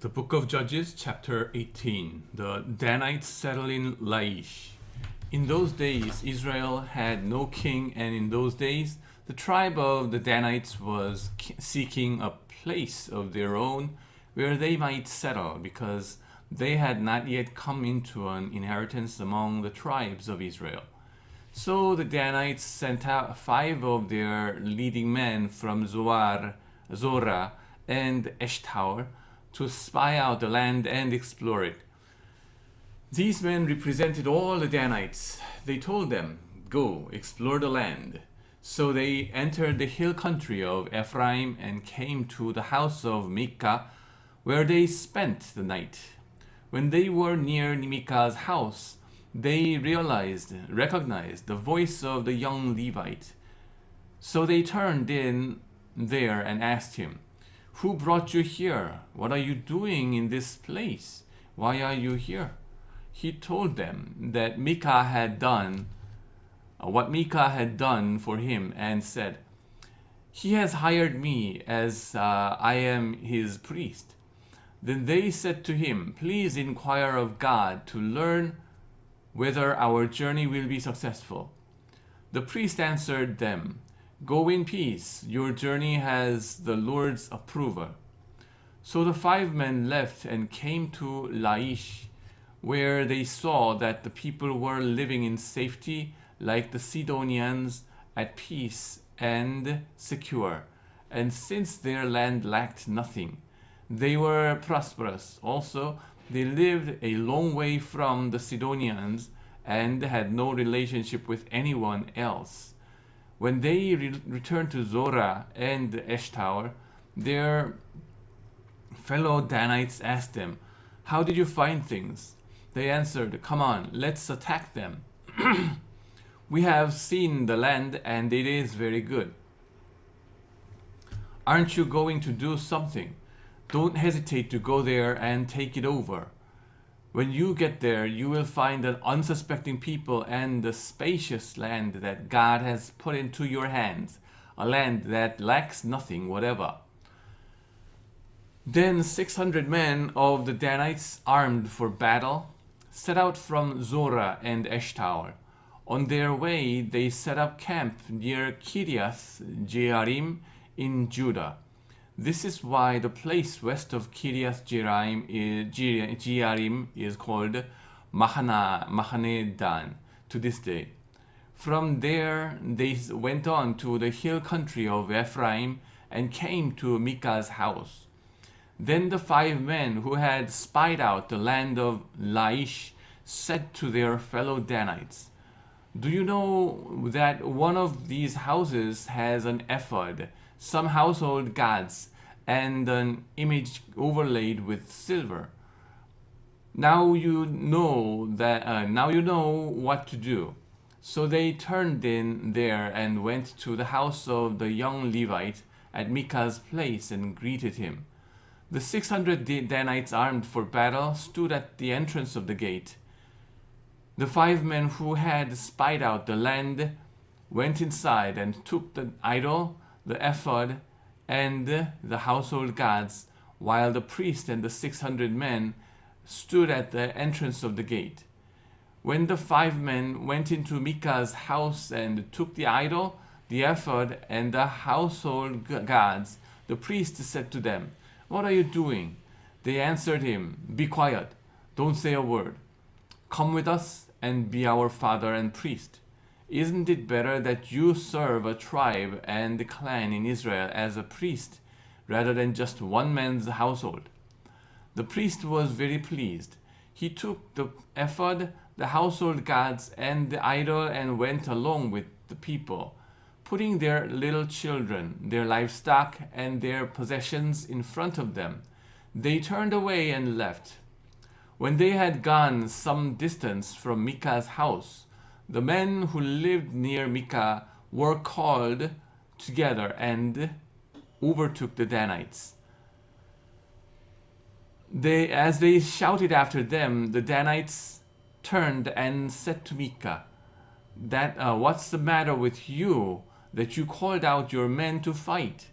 The book of Judges, chapter 18. The Danites settle in Laish. In those days, Israel had no king, and in those days, the tribe of the Danites was seeking a place of their own where they might settle, because they had not yet come into an inheritance among the tribes of Israel. So the Danites sent out 5 of their leading men from Zorah and Eshtaol to spy out the land and explore it. These men represented all the Danites. They told them, "Go, explore the land." So they entered the hill country of Ephraim and came to the house of Micah, where they spent the night. When they were near Micah's house, they recognized the voice of the young Levite. So they turned in there and asked him, "Who brought you here? What are you doing in this place? Why are you here?" He told them that what Micah had done for him, and said, "He has hired me as I am his priest." Then they said to him, "Please inquire of God to learn whether our journey will be successful." The priest answered them, "Go in peace. Your journey has the Lord's approval." So the 5 men left and came to Laish, where they saw that the people were living in safety, like the Sidonians, at peace and secure. And since their land lacked nothing, they were prosperous. Also, they lived a long way from the Sidonians and had no relationship with anyone else. When they returned to Zorah and Eshtaol, their fellow Danites asked them, "How did you find things?" They answered, "Come on, let's attack them. We have seen the land and it is very good. Aren't you going to do something? Don't hesitate to go there and take it over. When you get there, you will find an unsuspecting people and the spacious land that God has put into your hands, a land that lacks nothing whatever." Then 600 men of the Danites, armed for battle, set out from Zorah and Eshtaol. On their way, they set up camp near Kiriath Jearim in Judah. This is why the place west of Kiriath Jearim is called Mahane Dan to this day. From there, they went on to the hill country of Ephraim and came to Micah's house. Then the 5 men who had spied out the land of Laish said to their fellow Danites, "Do you know that one of these houses has an ephod, some household gods, and an image overlaid with silver? Now you know what to do." So they turned in there and went to the house of the young Levite at Micah's place and greeted him. The 600 Danites, armed for battle, stood at the entrance of the gate. The 5 men who had spied out the land went inside and took the idol, the ephod, and the household gods, while the priest and the 600 men stood at the entrance of the gate. When the 5 men went into Micah's house and took the idol, the ephod, and the household gods, the priest said to them, "What are you doing?" They answered him, "Be quiet, don't say a word. Come with us and be our father and priest. Isn't it better that you serve a tribe and clan in Israel as a priest, rather than just one man's household?" The priest was very pleased. He took the ephod, the household gods, and the idol and went along with the people, putting their little children, their livestock, and their possessions in front of them. They turned away and left. When they had gone some distance from Micah's house, the men who lived near Micah were called together and overtook the Danites. As they shouted after them, the Danites turned and said to Micah, "What's the matter with you that you called out your men to fight?"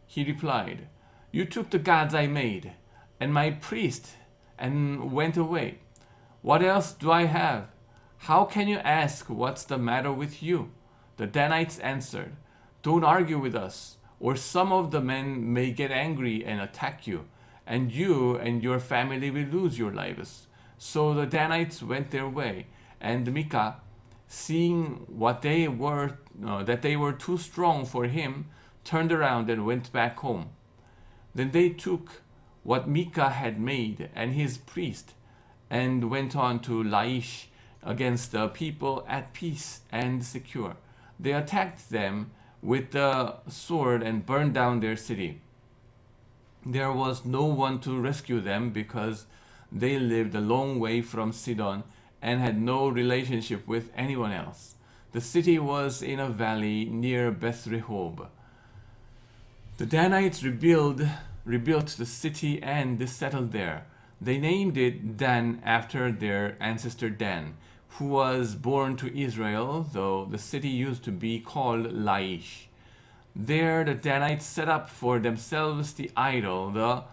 He replied, "You took the gods I made. and my priest, and went away. What else do I have? How can you ask what's the matter with you? The Danites answered, don't argue with us, or some of the men may get angry and attack you, and you and your family will lose your lives. So the Danites went their way, and Micah, seeing that they were too strong for him, turned around and went back home. Then they took what Micah had made and his priest, and went on to Laish against the people at peace and secure. They attacked them with the sword and burned down their city. There was no one to rescue them because they lived a long way from Sidon and had no relationship with anyone else. The city was in a valley near Beth Rehob. The Danites rebuilt the city and settled there. They named it Dan after their ancestor Dan, who was born to Israel, though the city used to be called Laish. There the Danites set up for themselves the idol, the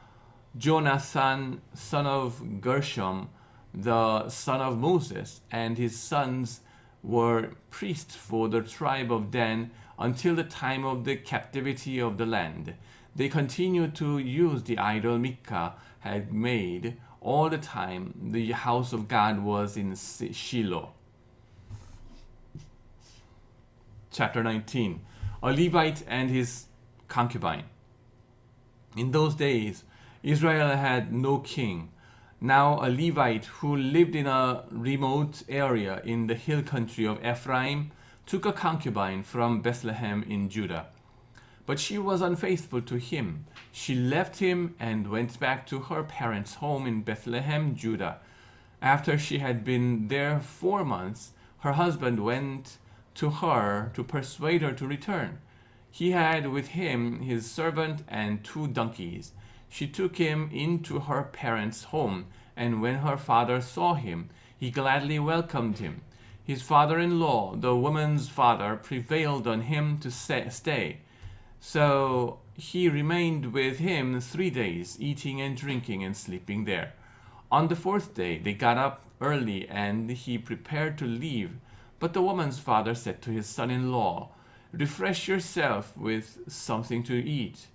Jonathan, son of Gershom, the son of Moses, and his sons were priests for the tribe of Dan until the time of the captivity of the land. They continued to use the idol Micah had made all the time the house of God was in Shiloh. Chapter 19. A Levite and his concubine. In those days, Israel had no king. Now a Levite who lived in a remote area in the hill country of Ephraim took a concubine from Bethlehem in Judah. But she was unfaithful to him. She left him and went back to her parents' home in Bethlehem, Judah. After she had been there 4 months, her husband went to her to persuade her to return. He had with him his servant and 2 donkeys. She took him into her parents' home, and when her father saw him, he gladly welcomed him. His father-in-law, the woman's father, prevailed on him to stay. So he remained with him 3 days, eating and drinking and sleeping there. On the 4th day, they got up early, and he prepared to leave. But the woman's father said to his son-in-law, refresh yourself with something to eat,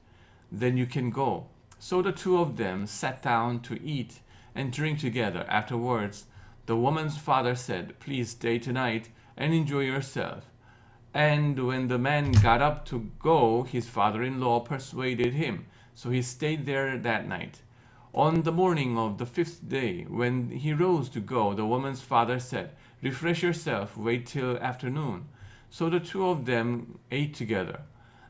then you can go. So the 2 of them sat down to eat and drink together. Afterwards, the woman's father said, please stay tonight and enjoy yourself. And when the man got up to go, his father-in-law persuaded him. So he stayed there that night. On the morning of the 5th day, when he rose to go, the woman's father said, refresh yourself, wait till afternoon. So the 2 of them ate together.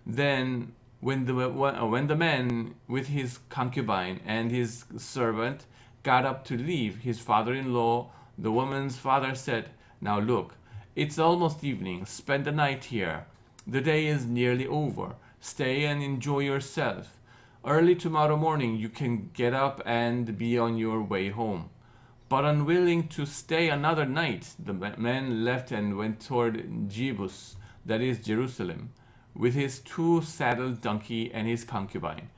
Then when the man with his concubine and his servant got up to leave, his father-in-law, the woman's father, said, now look, it's almost evening. Spend the night here. The day is nearly over. Stay and enjoy yourself. Early tomorrow morning you can get up and be on your way home. But unwilling to stay another night, the man left and went toward Jebus, that is Jerusalem, with his 2 saddled donkey and his concubine.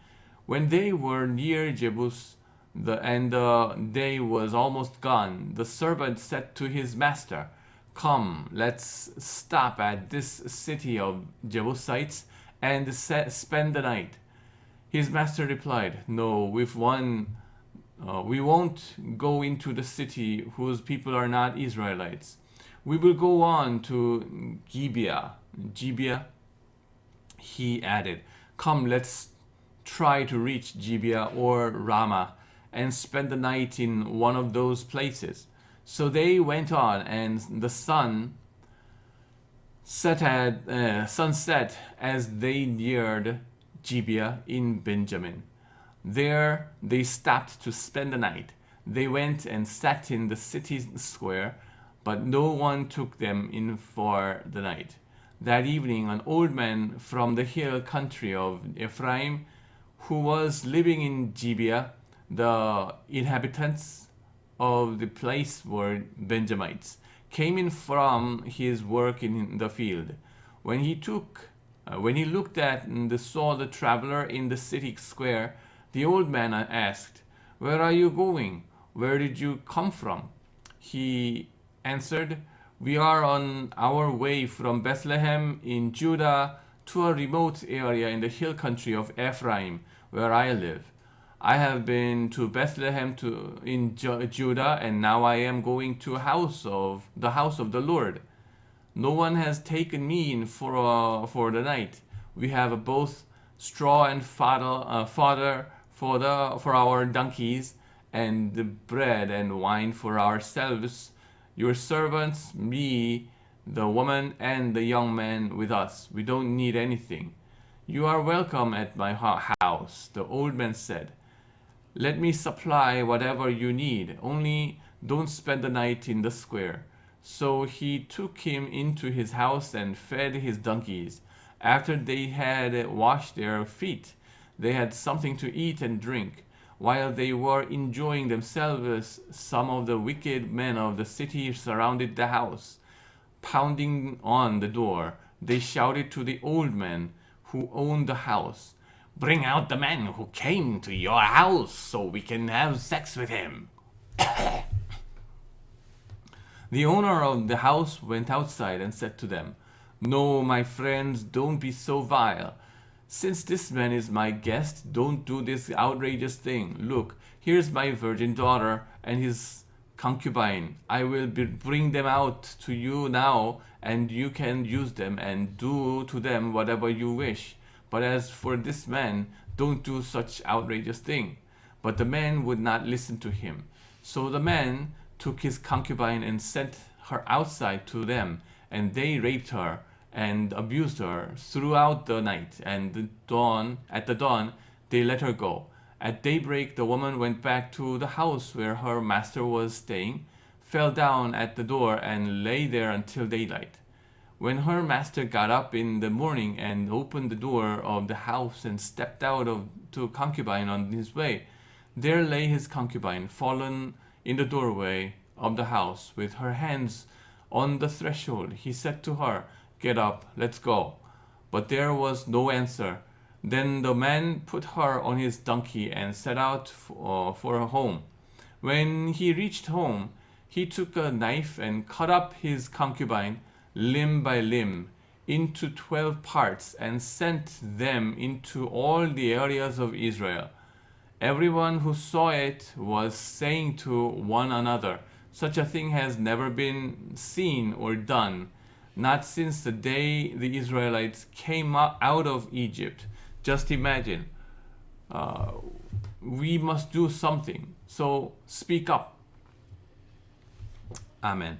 When they were near Jebus, and the day was almost gone, the servant said to his master, come, let's stop at this city of Jebusites and spend the night. His master replied, no, we won't go into the city whose people are not Israelites. We will go on to Gibeah. He added, come, let's try to reach Gibeah or Ramah and spend the night in one of those places. So they went on, and the sun set as they neared Gibeah in Benjamin. There they stopped to spend the night. They went and sat in the city square, but no one took them in for the night. That evening an old man from the hill country of Ephraim, who was living in Gibeah, the inhabitants of the place were Benjamites, came in from his work in the field. When he looked at and saw the traveler in the city square, the old man asked, Where are you going? Where did you come from?" He answered, "We are on our way from Bethlehem in Judah to a remote area in the hill country of Ephraim, where I live. I have been to Bethlehem in Judah, and now I am going to the house of the Lord. No one has taken me in for the night. We have both straw and fodder for our donkeys, and bread and wine for ourselves, your servants, me, the woman, and the young man with us. We don't need anything." "You are welcome at my house," the old man said. "Let me supply whatever you need, only don't spend the night in the square." So he took him into his house and fed his donkeys. After they had washed their feet, they had something to eat and drink. While they were enjoying themselves, some of the wicked men of the city surrounded the house. Pounding on the door, they shouted to the old man who owned the house, "Bring out the man who came to your house so we can have sex with him." The owner of the house went outside and said to them, "No, my friends, don't be so vile. Since this man is my guest, don't do this outrageous thing. Look, here's my virgin daughter and his concubine. I will bring them out to you now, and you can use them and do to them whatever you wish. But as for this man, don't do such outrageous thing." But the man would not listen to him. So the man took his concubine and sent her outside to them, and they raped her and abused her throughout the night, and at the dawn they let her go. At daybreak the woman went back to the house where her master was staying, fell down at the door, and lay there until daylight. When her master got up in the morning and opened the door of the house and stepped out to concubine on his way, there lay his concubine, fallen in the doorway of the house, with her hands on the threshold. He said to her, "Get up, let's go." But there was no answer. Then the man put her on his donkey and set out for her home. When he reached home, he took a knife and cut up his concubine, limb by limb, into 12 parts, and sent them into all the areas of Israel. Everyone who saw it was saying to one another, "Such a thing has never been seen or done, not since the day the Israelites came out of Egypt." Just imagine. We must do something. So speak up. Amen.